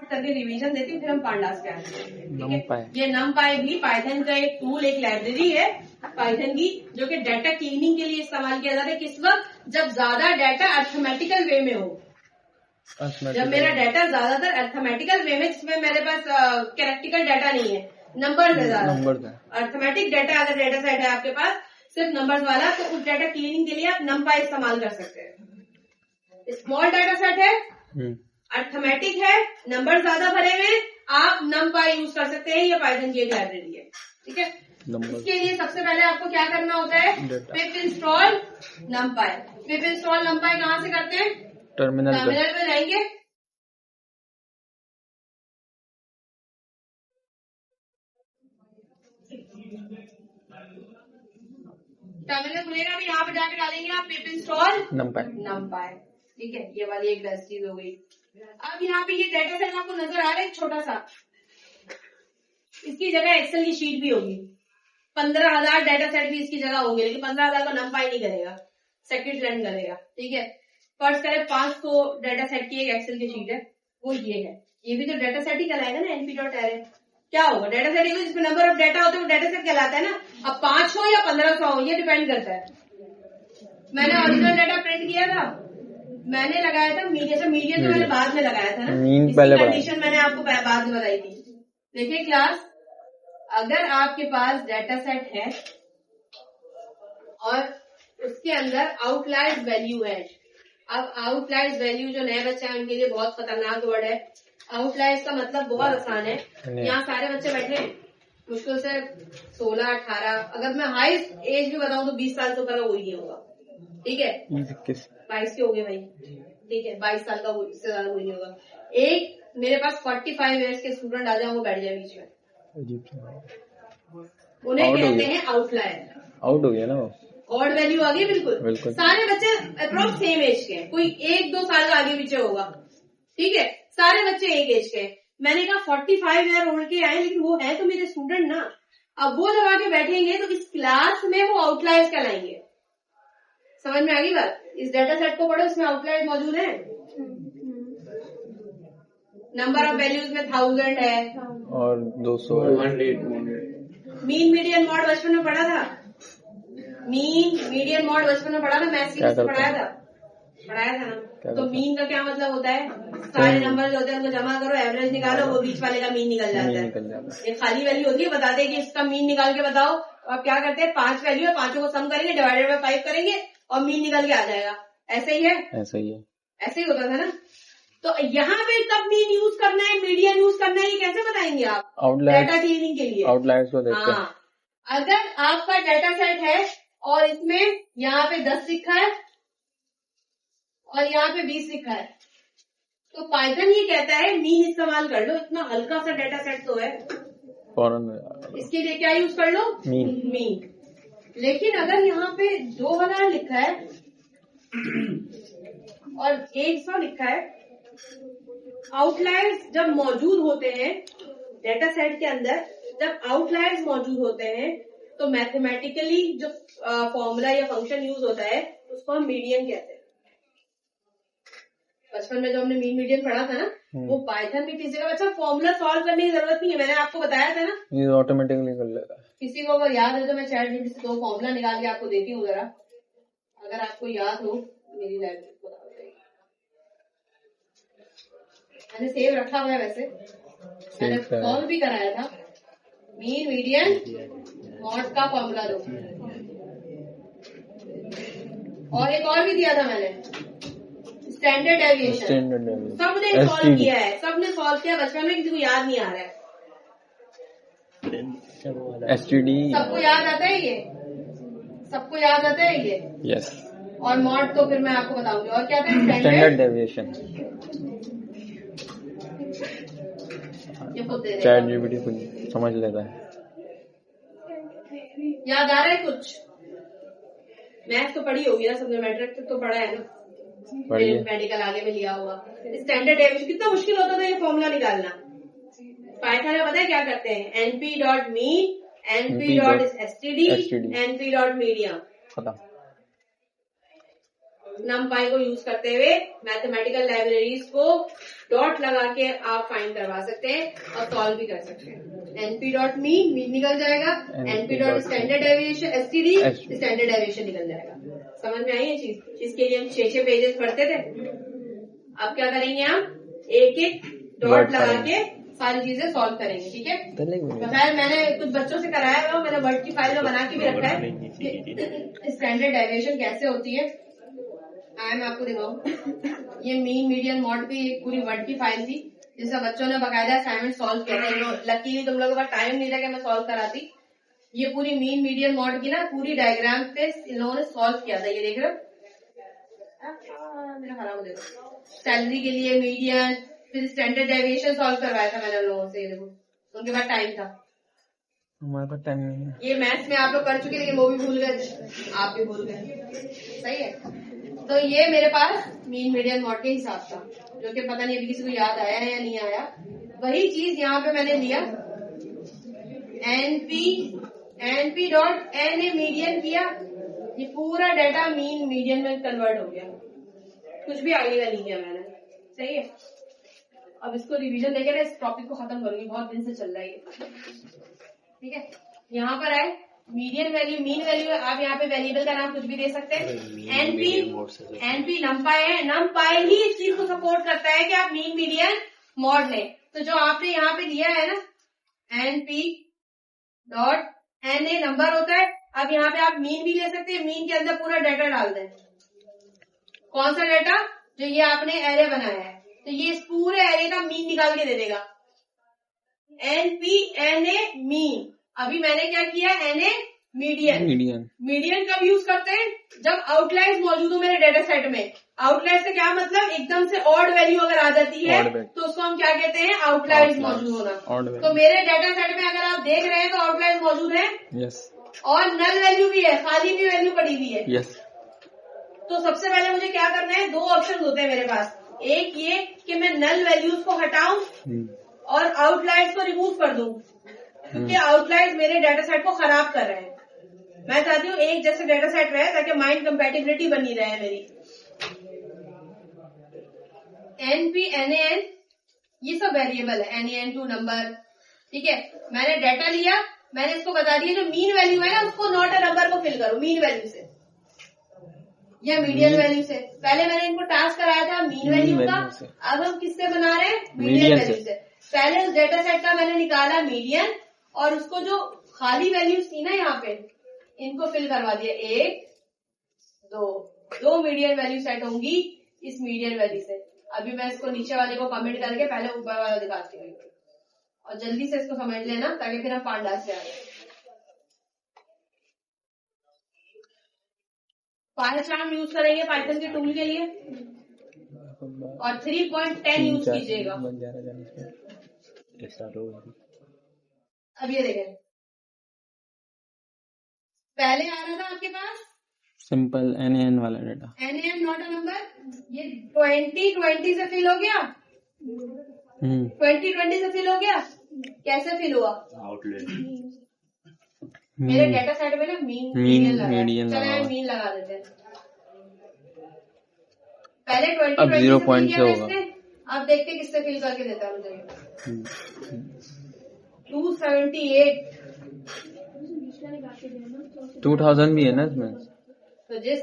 करके रिवीजन देती हूँ, फिर हम पांडास के आते हैं। ठीक है, ये नमपाई भी पाइथन का एक टूल, एक लाइब्रेरी है पाइथन की, जो कि डाटा क्लीनिंग के लिए इस्तेमाल किया जाता है। किस वक्त? जब ज्यादा डाटा अर्थमेटिकल वे में हो, जब मेरा डाटा ज्यादातर अर्थमेटिकल वे में, जिसमें मेरे पास कैरेक्टिकल डाटा नहीं है, नंबर्स है ज्यादा। अर्थमेटिक डाटा अगर डाटा सेट है आपके पास सिर्फ नंबर्स वाला, तो उस डाटा क्लीनिंग के लिए आप नमपाई इस्तेमाल कर सकते हैं। स्मॉल डाटा सेट है, अर्थमेटिक है, नंबर ज्यादा भरे हुए, आप नमपाई यूज कर सकते हैं। ये पाइथन की एक लाइब्रेरी है। ठीक है, इसके लिए सबसे पहले आपको क्या करना होता है? पिप इंस्टॉल नमपाई। पिप इंस्टॉल नमपाई कहाँ से करते हैं? टर्मिनल पे जाएंगे, टर्मिनल खुलेगा, अभी यहाँ पे जाके डालेंगे आप पिप इंस्टॉल नमपाई। ठीक है, ये वाली एक बेस्ट चीज हो गई। अब यहाँ पे ये डाटा सेट आपको नजर आ रहा है छोटा सा, इसकी जगह एक्सेल की शीट भी होगी। 15,000 डाटा सेट भी इसकी जगह होंगे, लेकिन 15,000 को नमपाई नहीं करेगा, सेक्रेट लर्न करेगा। ठीक है, फर्स्ट करें 500 डाटा सेट की एक एक्सेल की शीट है, वो ये है। ये भी तो डाटा सेट ही कहलाएगा ना, np.array। क्या होगा? डाटा सेट जिसमें नंबर ऑफ डाटा होता है वो डाटा सेट कहलाता है ना। अब 500 या 1500 हो, ये डिपेंड करता है। मैंने ओरिजिनल डाटा प्रिंट किया था, मैंने लगाया था मीडियन। मीडियन तो मैंने बाद में लगाया था ना, इसकी कंडीशन मैंने आपको बाद में बताई थी। देखिए क्लास, अगर आपके पास डाटा सेट है और उसके अंदर आउटलायर्स वैल्यू है, अब आउटलायर्स वैल्यू जो नए बच्चे हैं उनके लिए बहुत खतरनाक वर्ड है। आउटलायर्स का मतलब बहुत आसान है। यहाँ सारे बच्चे बैठे हैं, मुश्किल से 16-18, अगर मैं हाई एज भी बताऊं तो 20 साल से ऊपर का कोई नहीं होगा। ठीक है, 22 के हो गए भाई। ठीक है, 22 साल का इससे ज्यादा कोई नहीं होगा। एक मेरे पास 45 ईयर्स के स्टूडेंट आ जाए, वो बैठ जाए बीच में, उन्हें कहते हैं आउटलायर। आउट हो गया ना, ऑड वैल्यू आ गई। बिल्कुल सारे बच्चे अप्रोक्स सेम एज के, कोई 1-2 साल का आगे पीछे होगा। ठीक है, सारे बच्चे एक एज के। मैंने कहा 45 ईयर ओल्ड के आए, लेकिन वो है तो मेरे स्टूडेंट ना। अब वो जब आके बैठेंगे तो इस क्लास में वो आउटलायर्स कहलाएंगे। समझ में आ गई बात? इस डाटा सेट को पढ़ो, इसमें आउटलायर्स मौजूद है। नंबर ऑफ वैल्यूज में 1000 है और 200, 100। मीन मीडियन मॉड बचपन में पढ़ा था। मीन मीडियन मॉड बचपन में पढ़ा था, मैथ्स की पढ़ाया था ना। तो मीन का क्या मतलब होता है? सारे नंबर होते हैं उनको जमा करो, एवरेज निकालो, वो बीच वाले का मीन निकल जाता है। ये खाली वैल्यू होती है, बताते हैं कि इसका मीन निकाल के बताओ। आप क्या करते हैं? 5 वैल्यू है, 5 को सम करेंगे, डिवाइडेड बाय 5 करेंगे और मीन निकल के आ जाएगा। ऐसे ही है, ऐसे ही होता था ना। तो यहाँ पे कब मीन यूज करना है, मीडियन यूज करना है, ये कैसे बताएंगे आप? डाटा क्लीनिंग के लिए आउटलायर्स को देखते हैं। अगर आपका डाटा सेट है और इसमें यहाँ पे 10 लिखा है और यहाँ पे 20 लिखा है, तो पाइथन ये कहता है मीन इस्तेमाल कर लो। इतना हल्का सा डाटा सेट तो है, इसके लिए क्या यूज कर लो? मीन। लेकिन अगर यहाँ पे 2000 लिखा है और 100 लिखा है, आउटलायर्स जब मौजूद होते हैं डाटा सेट के अंदर, जब आउटलायर्स मौजूद होते हैं तो मैथमेटिकली जो फॉर्मूला या फंक्शन यूज होता है उसको हम मीडियन कहते हैं। बचपन में जो हमने मीन मीडियन पढ़ा था ना, वो पाइथन में किसी का अच्छा फॉर्मूला सॉल्व करने की जरूरत नहीं है, मैंने आपको बताया था ना, ये ऑटोमेटिकली कर लेगा। किसी को अगर याद है तो मैं चैट जीपीटी से 2 फॉर्मूला निकाल के आपको देती हूँ, जरा अगर आपको याद हो मेरी लाइब्रेरी को मैंने सेव रखा हुआ है, वैसे मैंने सॉल्व भी कराया था। मीन मीडियन मॉड का फॉर्मूला दो, और एक और भी दिया था मैंने, स्टैंडर्ड डेविएशन। सबने सॉल्व किया है, सबने सॉल्व किया बचपन में, किसी को याद नहीं आ रहा है। STD सबको याद आता है ये? सबको याद आता है ये? यस। और मॉड तो फिर मैं आपको बताऊंगी। और क्या था? Standard deviation. चैट जीपीटी खुद समझ लेता है। याद आ रहा है कुछ? मैथ तो पढ़ी होगी ना सबने, मैट्रिक तो पढ़ा है ना, मेडिकल आगे में लिया हुआ। स्टैंडर्ड डेविएशन कितना मुश्किल होता था ये फॉर्मूला निकालना। पाइथन में पता है क्या करते हैं? np.mean, np.std, np.median। numpy को यूज करते हुए मैथमेटिकल लाइब्रेरीज को डॉट लगा के आप फाइंड करवा सकते हैं और सॉल्व भी कर सकते हैं। np.mean मीन निकल जाएगा, np.स्टैंडर्ड डेविएशन एसटीडी स्टैंडर्ड डेविएशन निकल जाएगा। समझ में आई ये चीज? इसके लिए हम 6 पेजेस पढ़ते थे। अब क्या करेंगे, हम एक डॉट लगा के सारी चीजें सॉल्व करेंगे। ठीक है, खैर मैंने कुछ बच्चों से कराया हुआ, मैंने वर्ड की फाइल में बना के भी रखा है स्टैंडर्ड डेविएशन कैसे होती है। मैं आपको दिखाऊं, ये मीन मीडियन मॉड की एक पूरी वर्ड की फाइल थी जिसमें बच्चों ने बकायदा असाइनमेंट सॉल्व किया था। लकीली तुम लोगों का टाइम नहीं था कि मैं सॉल्व कराती। ये पूरी मीन मीडियन मॉड की ना पूरी डायग्राम पे इन लोगों ने सॉल्व किया था। ये देख रहे हो, मेरा खराब हो देखो, सैलरी के लिए मीडियन, फिर स्टैंडर्ड डेविएशन सॉल्व करवाया था मैंने लोगों से। देखो उनके पास टाइम था, हमारे पास टाइम नहीं है। ये मैथ्स में आप लोग कर चुके लेकिन वो भी भूल गए, आप भी भूल गए। सही है, तो ये मेरे पास मीन मीडियन मॉड के हिसाब था, जो कि पता नहीं अभी किसी को याद आया है या नहीं आया। वही चीज यहाँ पे मैंने लिया, np.na मीडियन किया, ये पूरा डाटा मीन मीडियन में कन्वर्ट हो गया, कुछ भी आगे का नहीं किया मैंने। सही है, अब इसको रिवीजन देके ना इस टॉपिक को खत्म करूंगी, बहुत दिन से चल रहा है ये। ठीक है, यहाँ पर आए मीडियन वैल्यू, मीन वैल्यू, आप यहाँ पे वेरिएबल का नाम कुछ भी दे सकते हैं। एनपी नमपाई है, नमपाई ही इस चीज को सपोर्ट करता है कि आप मीन मीडियन मॉड लें। तो जो आपने यहाँ पे दिया है ना np डॉट na नंबर होता है, अब यहाँ पे आप मीन भी ले सकते हैं, मीन के अंदर पूरा डाटा डाल दें। कौन सा डाटा? जो ये आपने एरे बनाया है, तो ये इस पूरे एरे का मीन निकाल के दे देगा। np na मीन, अभी मैंने क्या किया, na मीडियन। मीडियन कब यूज करते हैं? जब आउटलायर्स मौजूद हो मेरे डेटा सेट में। आउटलायर से क्या मतलब, एकदम से ऑड वैल्यू अगर आ जाती है तो उसको हम क्या कहते हैं, आउटलायर्स मौजूद होना। तो मेरे डेटा सेट में अगर आप देख रहे हैं तो आउटलायर्स मौजूद है, और नल वैल्यू भी है, खाली भी वैल्यू पड़ी हुई है। तो सबसे पहले मुझे क्या करना है, 2 ऑप्शन होते हैं मेरे पास। एक ये कि मैं नल वैल्यूज को हटाऊं और आउटलायर्स को रिमूव कर दूं, क्योंकि आउटलायर्स मेरे डेटा सेट को खराब कर रहे हैं। मैं चाहती हूँ एक जैसे डेटा सेट रहे ताकि माइंड कंपैटिबिलिटी बनी रहे मेरी। np nan ये सब वेरिएबल है, nan2 नंबर। ठीक है, मैंने डाटा लिया, मैंने इसको बता दिया जो मीन वैल्यू है ना उसको नॉट अ नंबर को फिल करो मीन वैल्यू से या मीडियन वैल्यू से। पहले मैंने इनको टास्क कराया था मीन वैल्यू का, अब हम किससे बना रहे हैं, मीडियन वैल्यू से। पहले उस डेटा सेट का मैंने निकाला मीडियन, और उसको जो खाली वैल्यूज थी ना यहाँ पे इनको फिल करवा दिया। 1 2 मीडियन वैल्यू सेट होंगी इस मीडियन वैल्यू से। अभी मैं इसको नीचे वाले को कमेंट करके पहले ऊपर वाला दिखाती हूँ, और जल्दी से इसको समझ लेना ताकि फिर हम पांडास से आए। पाइथन यूज करेंगे पाइथन के टूल के लिए, और 3.10 यूज कीजिएगा। अब ये देखें, पहले आ रहा था आपके पास सिंपल NaN वाला data, NaN not a number, ये 2020 से फिल हो गया। 2020 से फिल हो गया, कैसे फिल हुआ, मेरे डेटा सेट में ना मीडियन लगा, मीन लगा देते हैं। पहले 2020 से फिल किया इसने, अब देखते किससे फिल करके देता है मुझे। 278 2000 भी है ना इसमें। तो जिस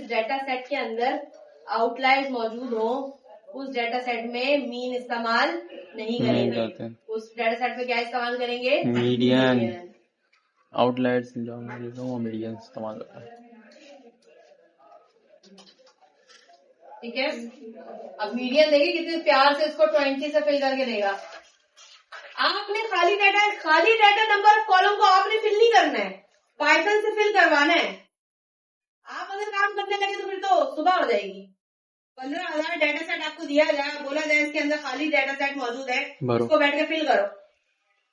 डेटा सेट के अंदर आउटलायर्स मौजूद हो उस डेटा सेट में मीन इस्तेमाल नहीं करेंगे, उस डेटा सेट में क्या इस्तेमाल करेंगे, मीडियन। आउटलायर्स जो मीडियन इस्तेमाल होता है। ठीक है, अब मीडियन देखिए कितने प्यार से इसको 20 से फिल करके देगा। आपने खाली डाटा नंबर कॉलम को आपने फिल नहीं करना है, पाइथन से फिल करवाना है। आप अगर काम करने लगे तो फिर तो सुबह हो जाएगी। 15,000 डाटा सेट आपको दिया जाए, बोला जाए इसके अंदर खाली डाटा सेट मौजूद है, उसको बैठ के फिल करो,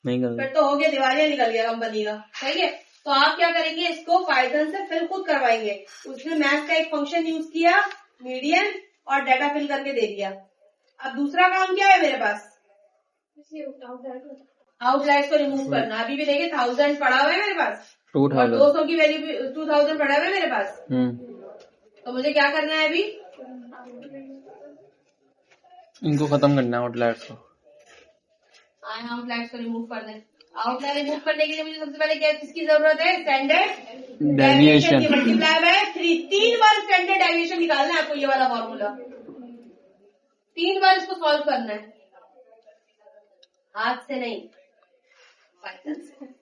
नहीं करो फिर तो हो गया, दिवालिया निकल गया कंपनी का। सही है, तो आप क्या करेंगे, इसको पाइथन से फिल खुद करवाएंगे। उसने मैथ का एक फंक्शन यूज किया मीडियन और डाटा फिल करके दे दिया। अब दूसरा काम क्या है मेरे पास, आउटलायर्स को रिमूव करना। अभी भी देखिए 1000 पड़ा हुआ है मेरे पास, 2000 200 की वैल्यू भी 2000 पड़ा हुआ है मेरे पास। तो मुझे क्या करना है अभी, इनको खत्म करना है आउटलायर्स को। आउटलायर्स को रिमूव कर दें। आउटलायर रिमूव करने के लिए मुझे सबसे पहले क्या किसकी जरूरत है, स्टैंडर्ड डेविएशन की multiply by 3। 3 bar standard deviation निकालना है आपको, ये वाला फॉर्मूला 3 बार इसको सॉल्व करना है, हाथ से नहीं, पाइथन से।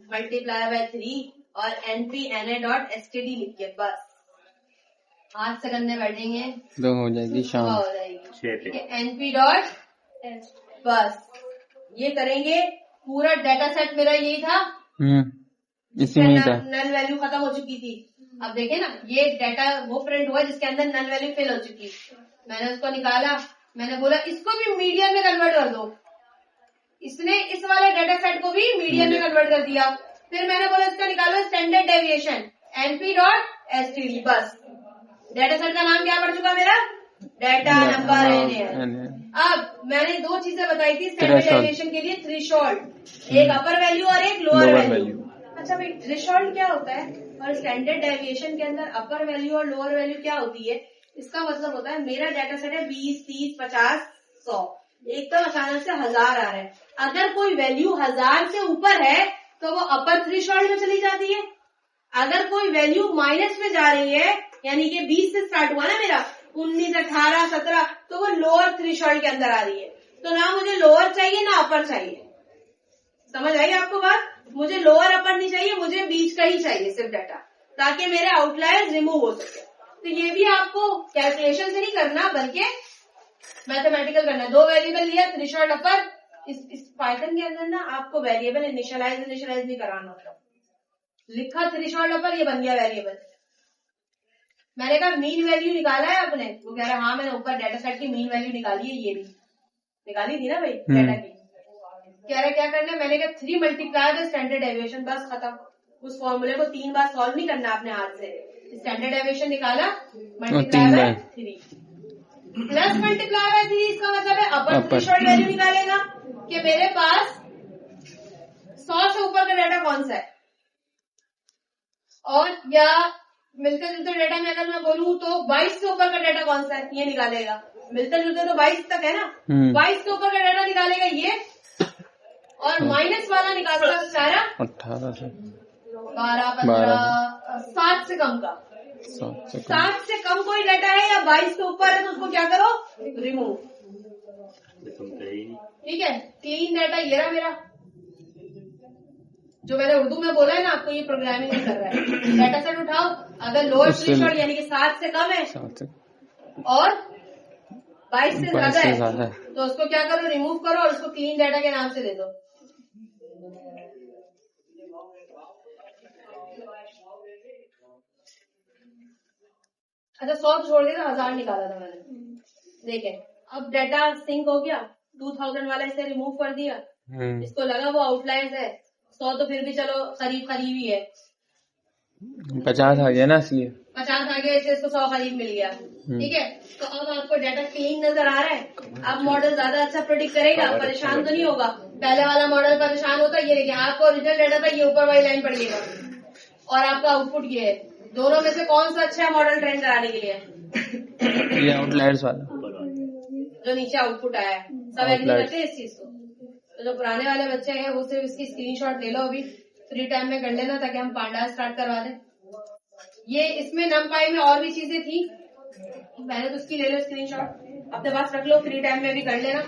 मल्टीप्लाई बाय 3 और np_na.std लिखिए, बस हाथ से करने बैठेंगे तो हो जाएगी शाम, हो जाएगी np. बस ये करेंगे। पूरा डाटा सेट मेरा यही था, इसी में था, नल वैल्यू खत्म हो चुकी थी। अब देखे ना, ये डाटा वो प्रिंट हुआ जिसके अंदर नल वैल्यू फिल हो चुकी। मैंने उसको निकाला, मैंने बोला इसको भी मीडियन में कन्वर्ट कर दो, इसने इस वाले डाटा सेट को भी मीडियन में कन्वर्ट कर दिया। फिर मैंने बोला इसका निकालो स्टैंडर्ड डेविएशन np.std। बस डाटा सेट का नाम क्या पड़ चुका मेरा, डाटा नंबर NaN। अब मैंने 2 चीजें बताई थी स्टैंडर्ड डेविएशन के लिए, थ्रेशोल्ड, एक अपर वैल्यू और एक लोअर वैल्यू। अच्छा भाई, थ्रेशोल्ड क्या होता है और स्टैंडर्ड डेविएशन के अंदर अपर वैल्यू और लोअर वैल्यू क्या होती है? इसका मतलब होता है मेरा डाटा सेट है 20, 30, 50, 100, एकदम अचानक से 1000 आ रहा है। अगर कोई वैल्यू 1000 से ऊपर है तो वो अपर थ्रेशोल्ड में चली जाती है। अगर कोई वैल्यू माइनस में जा रही है, यानी कि 20 से स्टार्ट हुआ ना मेरा, 19, 18, 17, तो वो लोअर थ्रेशोल्ड के अंदर आ रही है। तो ना मुझे लोअर चाहिए ना अपर चाहिए। समझ आई आपको बात? मुझे लोअर अपर नहीं चाहिए, मुझे बीच का ही चाहिए सिर्फ डाटा, ताकि मेरे आउटलायर्स रिमूव हो सके। तो ये भी आपको कैलकुलेशन से नहीं करना बल्कि मैथमेटिकल करना है। 2 वेरिएबल लिया, थ्रेशोल्ड अपर। इस पाइथन के अंदर ना आपको वेरिएबल इनिशियलाइज नहीं कराना होता। लिखा थ्रेशोल्ड अपर, ये बन गया वेरिएबल। मैंने कहा मीन वैल्यू निकाला है आपने? वो कह रहा हाँ मैंने ऊपर डाटा सेट की मीन वैल्यू निकाली है, ये भी निकाली थी ना भाई डाटा की। कह रहा क्या करना है? मैंने कहा 3 मल्टीप्लाई द स्टैंडर्ड डेविएशन, बस खत्म। उस फॉर्मूले को 3 बार सॉल्व नहीं करना अपने हाथ से। स्टैंडर्ड डेविएशन निकाला, multiply by 3 plus multiply by 3, इसका मतलब है अपर थ्रेशोल्ड वैल्यू निकालेगा कि मेरे पास 100 से ऊपर का डाटा कौन सा है। और या मिलते जुलते डाटा में अगर मैं बोलूँ तो 22 से ऊपर का डाटा कौन सा है, ये निकालेगा। मिलते जुलते तो 22 तक है ना, 22 से ऊपर का डाटा निकालेगा ये, और माइनस वाला निकालेगा सारा 18 से 12, 15, 7 से कम का। 7 से कम कोई डाटा है या 22 से ऊपर है तो उसको क्या करो, रिमूव। ठीक है, क्लीन डाटा ये रहा मेरा, जो मैंने उर्दू में बोला है ना आपको, ये प्रोग्रामिंग नहीं कर रहा है। डाटा सेट उठाओ, अगर लोअर थ्रेशोल्ड यानी कि 7 से कम है और 22 से ज्यादा है तो उसको क्या करो, रिमूव करो और उसको क्लीन डाटा के नाम से दे दो। अच्छा 100 छोड़ दिया था, 1000 निकाला था मैंने। देखे अब डाटा सिंक हो गया, 2000 वाला इसे रिमूव कर दिया। इसको लगा वो आउटलायर्स है, 100 तो फिर भी चलो करीब ही है, 50 आ गया ना, इसलिए 50 आ गया, इसको 100 करीब मिल गया। ठीक है, तो अब आपको डाटा क्लीन नजर आ रहा है। अब मॉडल ज्यादा अच्छा प्रेडिक्ट करेगा, परेशान तो नहीं होगा। पहले वाला मॉडल परेशान होता, ये देखिए आपको ओरिजिनल डाटा था, ये ऊपर वाली लाइन पड़ेगा और आपका आउटपुट ये है। दोनों में से कौन सा अच्छा है मॉडल ट्रेन कराने के लिए? ये आउटलायर्स वाला जो नीचे आउटपुट आया है। सब एग्री करते हैं इस चीज को? तो जो पुराने वाले बच्चे हैं वो सिर्फ इसकी स्क्रीनशॉट ले लो, अभी फ्री टाइम में कर लेना ताकि हम पांडा स्टार्ट करवा दें। ये इसमें नमपाई में और भी चीजें थी, पहले तो उसकी ले लो स्क्रीनशॉट, अपने पास रख लो, फ्री टाइम में भी कर लेना।